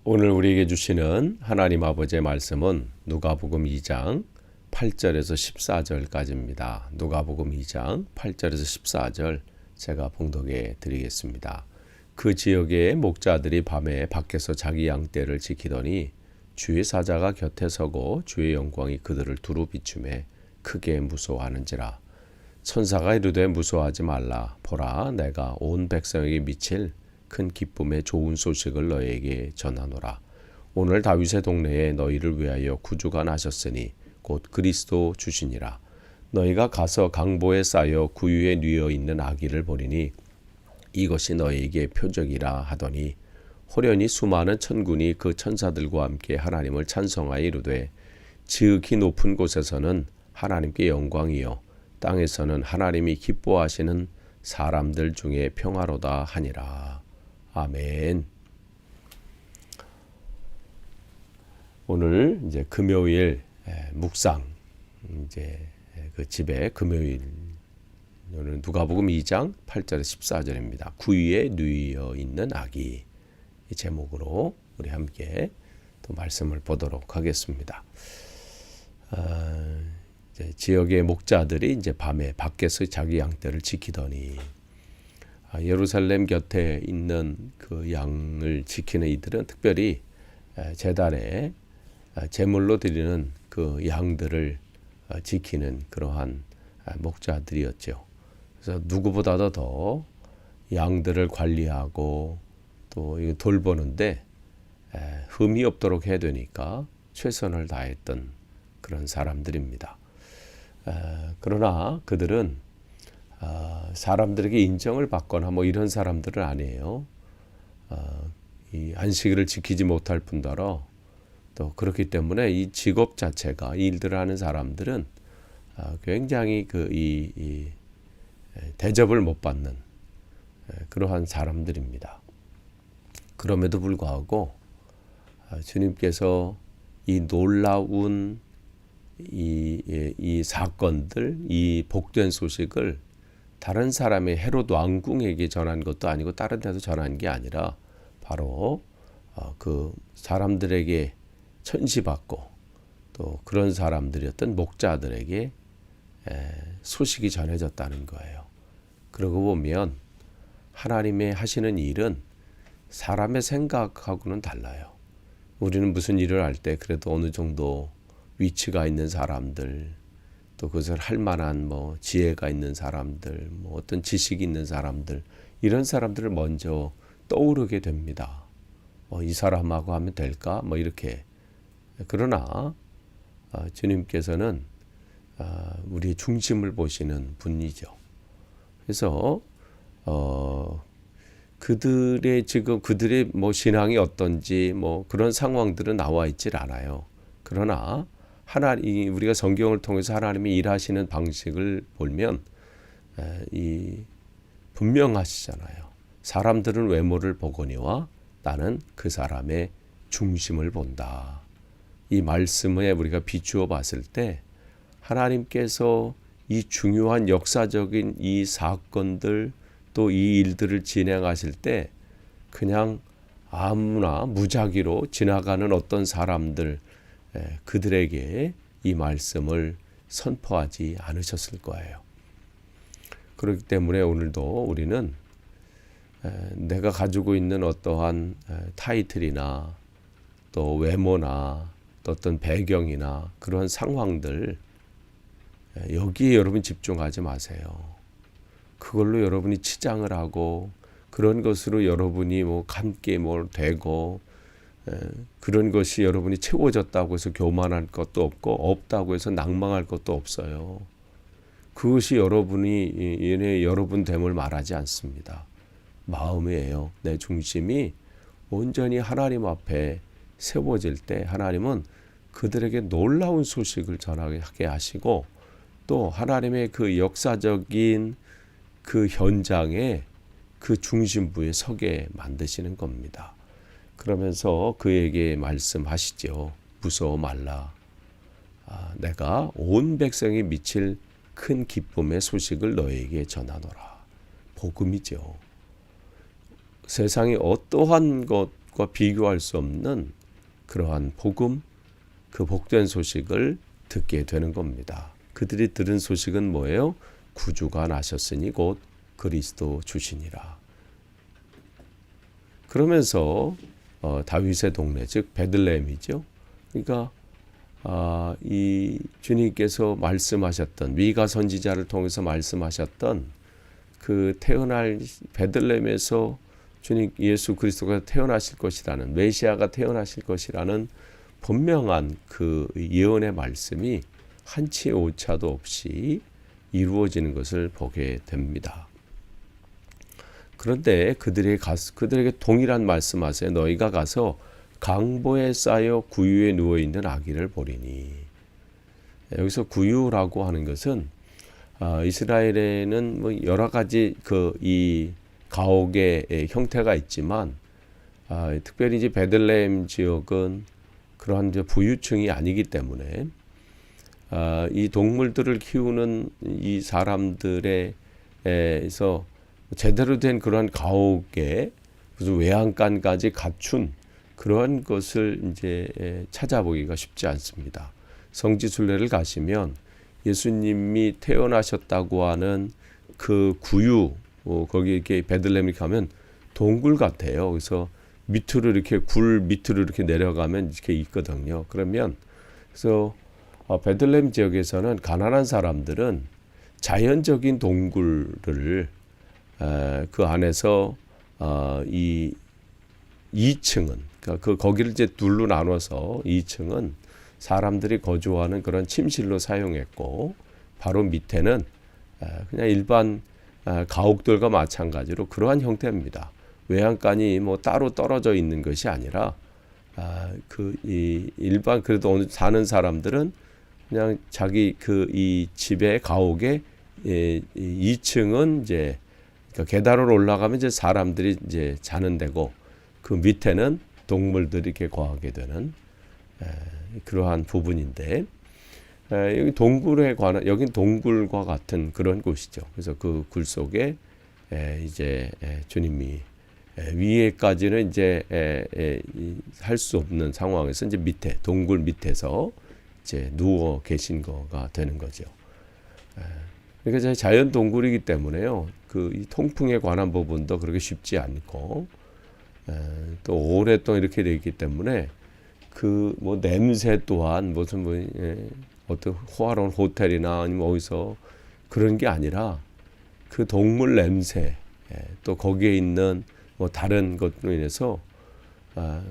오늘 우리에게 주시는 하나님 아버지의 말씀은 누가복음 2장 8절에서 14절까지입니다. 누가복음 2장 8절에서 14절 제가 봉독해 드리겠습니다. 그 지역의 목자들이 밤에 밖에서 자기 양떼를 지키더니 주의 사자가 곁에 서고 주의 영광이 그들을 두루 비추매 크게 무서워하는지라. 천사가 이르되 무서워하지 말라. 보라, 내가 온 백성에게 미칠 큰 기쁨의 좋은 소식을 너희에게 전하노라. 오늘 다윗의 동네에 너희를 위하여 구주가 나셨으니 곧 그리스도 주시니라. 너희가 가서 강보에 쌓여 구유에 뉘어 있는 아기를 보리니 이것이 너희에게 표적이라 하더니 호련히 수많은 천군이 그 천사들과 함께 하나님을 찬송하여 이르되 지극히 높은 곳에서는 하나님께 영광이요 땅에서는 하나님이 기뻐하시는 사람들 중에 평화로다 하니라. 아멘. 오늘 이제 금요일 묵상 이제 그 집에 금요일 오늘 누가복음 2장 8절에서 14절입니다. 구유에 누이어 있는 아기 이 제목으로 우리 함께 또 말씀을 보도록 하겠습니다. 이제 지역의 목자들이 이제 밤에 밖에서 자기 양떼를 지키더니 예루살렘 곁에 있는 그 양을 지키는 이들은 특별히 제단에 제물로 드리는 그 양들을 지키는 그러한 목자들이었죠. 그래서 누구보다도 더 양들을 관리하고 또 돌보는데 흠이 없도록 해야 되니까 최선을 다했던 그런 사람들입니다. 그러나 그들은 사람들에게 인정을 받거나 뭐 이런 사람들은 아니에요. 이 안식일을 지키지 못할 뿐더러 또 그렇기 때문에 이 직업 자체가 이 일들을 하는 사람들은 굉장히 이 대접을 못 받는 그러한 사람들입니다. 그럼에도 불구하고 주님께서 이 놀라운 이 사건들, 이 복된 소식을 다른 사람의 헤롯 왕궁에게 전한 것도 아니고 다른 데도 전한 게 아니라 바로 그 사람들에게 천시받고 또 그런 사람들이었던 목자들에게 소식이 전해졌다는 거예요. 그러고 보면 하나님의 하시는 일은 사람의 생각하고는 달라요. 우리는 무슨 일을 할 때 그래도 어느 정도 위치가 있는 사람들, 또 그것을 할 만한 뭐 지혜가 있는 사람들, 뭐 어떤 지식이 있는 사람들, 이런 사람들을 먼저 떠오르게 됩니다. 이 사람하고 하면 될까? 뭐 이렇게. 그러나 주님께서는 우리의 중심을 보시는 분이죠. 그래서 그들의 뭐 신앙이 어떤지 뭐 그런 상황들은 나와 있질 않아요. 그러나 우리가 성경을 통해서 하나님이 일하시는 방식을 보면 분명하시잖아요. 사람들은 외모를 보거니와 나는 그 사람의 중심을 본다. 이 말씀에 우리가 비추어 봤을 때 하나님께서 이 중요한 역사적인 이 사건들 또 이 일들을 진행하실 때 그냥 아무나 무작위로 지나가는 어떤 사람들 그들에게 이 말씀을 선포하지 않으셨을 거예요. 그렇기 때문에 오늘도 우리는 내가 가지고 있는 어떠한 타이틀이나 또 외모나 또 어떤 배경이나 그런 상황들 여기에 여러분 집중하지 마세요. 그걸로 여러분이 치장을 하고 그런 것으로 여러분이 뭐 함께 되고 그런 것이 여러분이 채워졌다고 해서 교만할 것도 없고 없다고 해서 낭망할 것도 없어요. 그것이 여러분 됨을 말하지 않습니다. 마음이에요. 내 중심이 온전히 하나님 앞에 세워질 때 하나님은 그들에게 놀라운 소식을 전하게 하시고 또 하나님의 그 역사적인 그 현장에 그 중심부에 서게 만드시는 겁니다. 그러면서 그에게 말씀하시죠. 무서워 말라. 내가 온 백성이 미칠 큰 기쁨의 소식을 너에게 전하노라. 복음이죠. 세상의 어떠한 것 것과 비교할 수 없는 그러한 복음, 그 복된 소식을 듣게 되는 겁니다. 그들이 들은 소식은 뭐예요? 구주가 나셨으니 곧 그리스도 주시니라. 그러면서 다윗의 동네, 즉 베들레헴이죠. 그러니까 이 주님께서 말씀하셨던, 미가 선지자를 통해서 말씀하셨던 그 태어날 베들레헴에서 주님 예수 그리스도가 태어나실 것이라는, 메시아가 태어나실 것이라는 분명한 그 예언의 말씀이 한치 오차도 없이 이루어지는 것을 보게 됩니다. 그런데 그들에게 동일한 말씀하세요. 너희가 가서 강보에 쌓여 구유에 누워 있는 아기를 보리니. 여기서 구유라고 하는 것은 이스라엘에는 뭐 여러 가지 이 가옥의 형태가 있지만 특별히 이제 베들레헴 지역은 그러한 이제 부유층이 아니기 때문에 이 동물들을 키우는 이 사람들에서 제대로 된 그러한 가옥에 무슨 외양간까지 갖춘 그러한 것을 이제 찾아보기가 쉽지 않습니다. 성지순례를 가시면 예수님이 태어나셨다고 하는 그 구유, 거기 이렇게 베들레헴에 가면 동굴 같아요. 그래서 밑으로 이렇게 굴 밑으로 이렇게 내려가면 이렇게 있거든요. 그래서 베들레헴 지역에서는 가난한 사람들은 자연적인 동굴을 그 안에서 이 2층은 그러니까 거기를 이제 둘로 나눠서 2층은 사람들이 거주하는 그런 침실로 사용했고 바로 밑에는 그냥 일반 가옥들과 마찬가지로 그러한 형태입니다. 외양간이 뭐 따로 떨어져 있는 것이 아니라 이 일반 그래도 사는 사람들은 그냥 자기 이 집의 가옥에 2층은 이제 그러니까 계단으로 올라가면 이제 사람들이 이제 자는 데고 그 밑에는 동물들이 이렇게 거하게 되는 그러한 부분인데 여기 동굴에 관한 여긴 동굴과 같은 그런 곳이죠. 그래서 그 굴 속에 이제 주님이 위에까지는 이제 할 수 없는 상황에서 이제 밑에 동굴 밑에서 이제 누워 계신 거가 되는 거죠. 그러니까 자연 동굴이기 때문에요. 이 통풍에 관한 부분도 그렇게 쉽지 않고 또 오랫동안 이렇게 되어 있기 때문에 뭐 냄새 또한 무슨 어떤 호화로운 호텔이나 아니면 어디서 그런 게 아니라 그 동물 냄새 또 거기에 있는 뭐 다른 것으로 인해서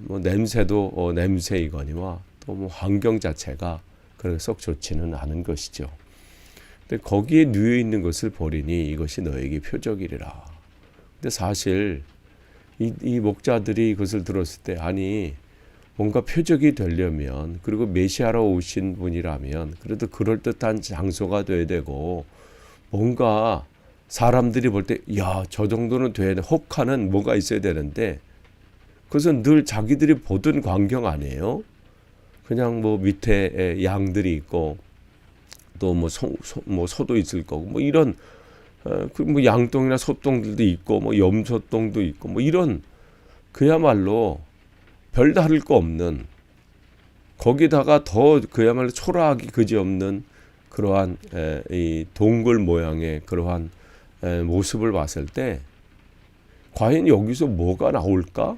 뭐 냄새도 냄새이거니와 또 뭐 환경 자체가 그렇게 썩 좋지는 않은 것이죠. 근데 거기에 누워 있는 것을 보리니 이것이 너에게 표적이리라. 근데 사실 이 목자들이 그것을 들었을 때 아니 뭔가 표적이 되려면 그리고 메시아로 오신 분이라면 그래도 그럴듯한 장소가 돼야 되고 뭔가 사람들이 볼 때 야, 저 정도는 돼야 돼. 혹하는 뭐가 있어야 되는데 그것은 늘 자기들이 보던 광경 아니에요. 그냥 뭐 밑에 양들이 있고 또 뭐 소도 있을 거고 뭐 이런 뭐 양똥이나 소똥들도 있고 뭐 염소똥도 있고 뭐 이런 그야말로 별다를 거 없는 거기다가 더 그야말로 초라하기 그지없는 그러한 이 동굴 모양의 그러한 모습을 봤을 때 과연 여기서 뭐가 나올까?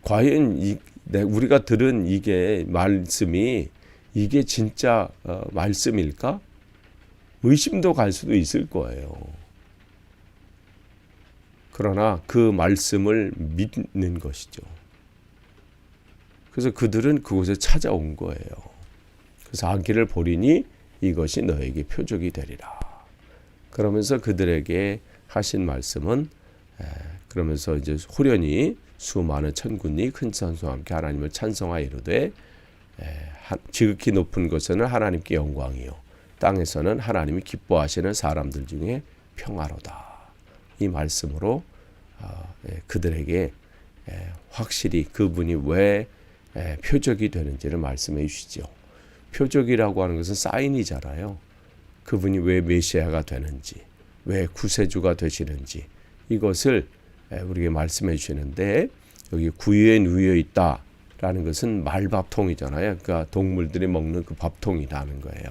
과연 우리가 들은 이게 말씀이 이게 진짜 말씀일까? 의심도 갈 수도 있을 거예요. 그러나 그 말씀을 믿는 것이죠. 그래서 그들은 그곳에 찾아온 거예요. 그래서 아기를 보리니 이것이 너에게 표적이 되리라. 그러면서 그들에게 하신 말씀은 그러면서 이제 호련히 수많은 천군이 큰 찬송과 함께 하나님을 찬송하여 이르되 지극히 높은 곳에는 하나님께 영광이요 땅에서는 하나님이 기뻐하시는 사람들 중에 평화로다. 이 말씀으로 그들에게 확실히 그분이 왜 표적이 되는지를 말씀해 주시죠. 표적이라고 하는 것은 사인이잖아요. 그분이 왜 메시아가 되는지, 왜 구세주가 되시는지 이것을 우리에게 말씀해 주시는데 여기 구유에 누워 있다라는 것은 말밥통이잖아요. 그러니까 동물들이 먹는 그 밥통이라는 거예요.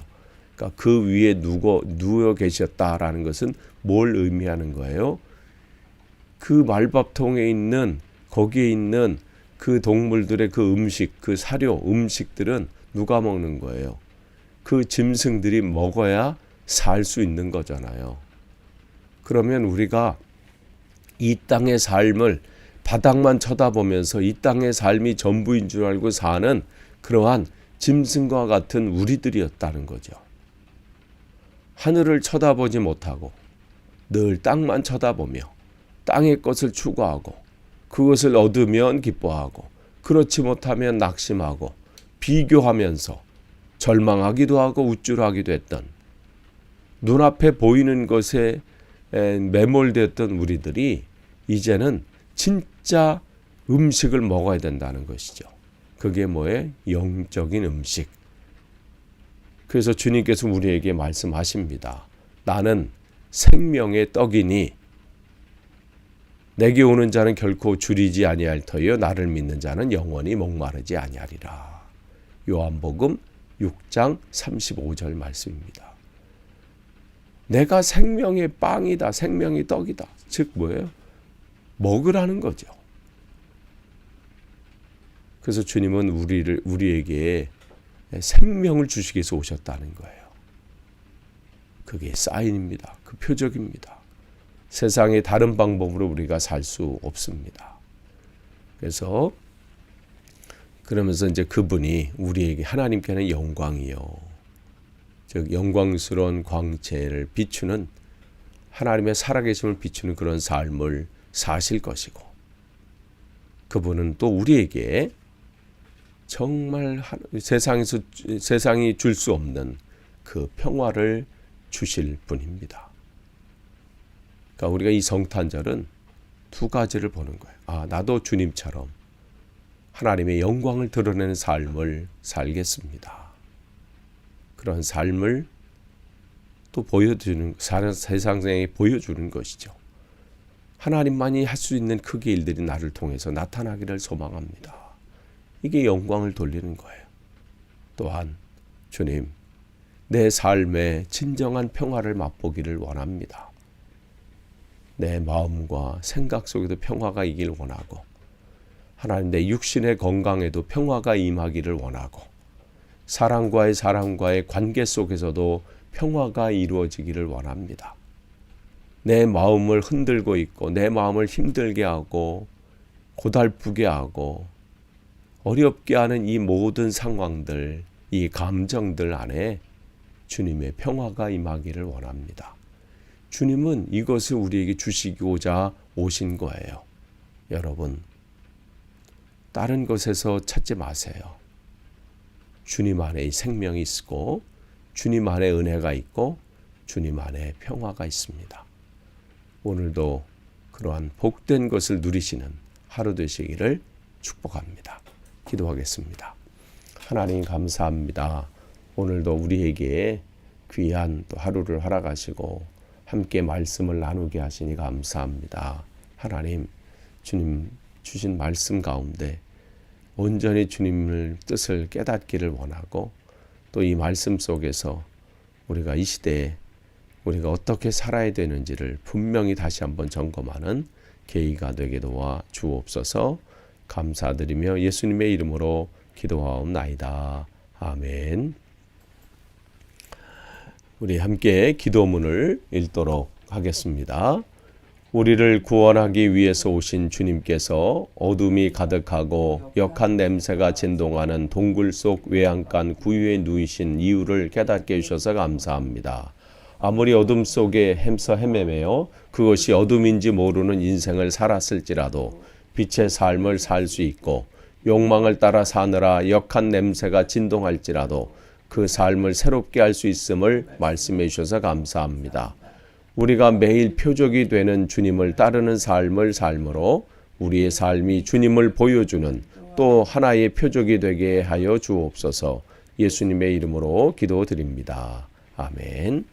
그러니까 그 위에 누워 계셨다라는 것은 뭘 의미하는 거예요? 그 말밥통에 있는 거기에 있는 그 동물들의 그 음식, 그 사료, 음식들은 누가 먹는 거예요? 그 짐승들이 먹어야 살 수 있는 거잖아요. 그러면 우리가 이 땅의 삶을 바닥만 쳐다보면서 이 땅의 삶이 전부인 줄 알고 사는 그러한 짐승과 같은 우리들이었다는 거죠. 하늘을 쳐다보지 못하고 늘 땅만 쳐다보며 땅의 것을 추구하고 그것을 얻으면 기뻐하고 그렇지 못하면 낙심하고 비교하면서 절망하기도 하고 우쭐하기도 했던 눈앞에 보이는 것에 매몰되었던 우리들이 이제는 진짜 음식을 먹어야 된다는 것이죠. 그게 뭐예요? 영적인 음식. 그래서 주님께서 우리에게 말씀하십니다. 나는 생명의 떡이니 내게 오는 자는 결코 줄이지 아니할 터이요 나를 믿는 자는 영원히 목마르지 아니하리라. 요한복음 6장 35절 말씀입니다. 내가 생명의 빵이다. 생명의 떡이다. 즉 뭐예요? 먹으라는 거죠. 그래서 주님은 우리에게 생명을 주시기 위해서 오셨다는 거예요. 그게 사인입니다. 그 표적입니다. 세상에 다른 방법으로 우리가 살 수 없습니다. 그래서 그러면서 이제 그분이 우리에게 하나님께는 영광이요. 즉 영광스러운 광채를 비추는 하나님의 살아계심을 비추는 그런 삶을 사실 것이고 그분은 또 우리에게 정말 세상이 줄 수 없는 그 평화를 주실 분입니다. 그러니까 우리가 이 성탄절은 두 가지를 보는 거예요. 나도 주님처럼 하나님의 영광을 드러내는 삶을 살겠습니다. 그런 삶을 또 세상에 보여주는 것이죠. 하나님만이 할 수 있는 크게 일들이 나를 통해서 나타나기를 소망합니다. 이게 영광을 돌리는 거예요. 또한 주님, 내 삶에 진정한 평화를 맛보기를 원합니다. 내 마음과 생각 속에도 평화가 있기를 원하고 하나님 내 육신의 건강에도 평화가 임하기를 원하고 사람과의 관계 속에서도 평화가 이루어지기를 원합니다. 내 마음을 흔들고 있고 내 마음을 힘들게 하고 고달프게 하고 어렵게 하는 이 모든 상황들, 이 감정들 안에 주님의 평화가 임하기를 원합니다. 주님은 이것을 우리에게 주시고자 오신 거예요. 여러분, 다른 것에서 찾지 마세요. 주님 안에 생명이 있고 주님 안에 은혜가 있고 주님 안에 평화가 있습니다. 오늘도 그러한 복된 것을 누리시는 하루 되시기를 축복합니다. 기도하겠습니다. 하나님 감사합니다. 오늘도 우리에게 귀한 또 하루를 허락하시고 함께 말씀을 나누게 하시니 감사합니다. 하나님, 주님 주신 말씀 가운데 온전히 주님의 뜻을 깨닫기를 원하고 또 이 말씀 속에서 우리가 이 시대에 우리가 어떻게 살아야 되는지를 분명히 다시 한번 점검하는 계기가 되게 도와 주옵소서. 감사드리며 예수님의 이름으로 기도하옵나이다. 아멘. 우리 함께 기도문을 읽도록 하겠습니다. 우리를 구원하기 위해서 오신 주님께서 어둠이 가득하고 역한 냄새가 진동하는 동굴 속 외양간 구유에 누이신 이유를 깨닫게 해주셔서 감사합니다. 아무리 어둠 속에 헤매며 그것이 어둠인지 모르는 인생을 살았을지라도 빛의 삶을 살 수 있고 욕망을 따라 사느라 역한 냄새가 진동할지라도 그 삶을 새롭게 할 수 있음을 말씀해 주셔서 감사합니다. 우리가 매일 표적이 되는 주님을 따르는 삶을 삶으로 우리의 삶이 주님을 보여주는 또 하나의 표적이 되게 하여 주옵소서. 예수님의 이름으로 기도드립니다. 아멘.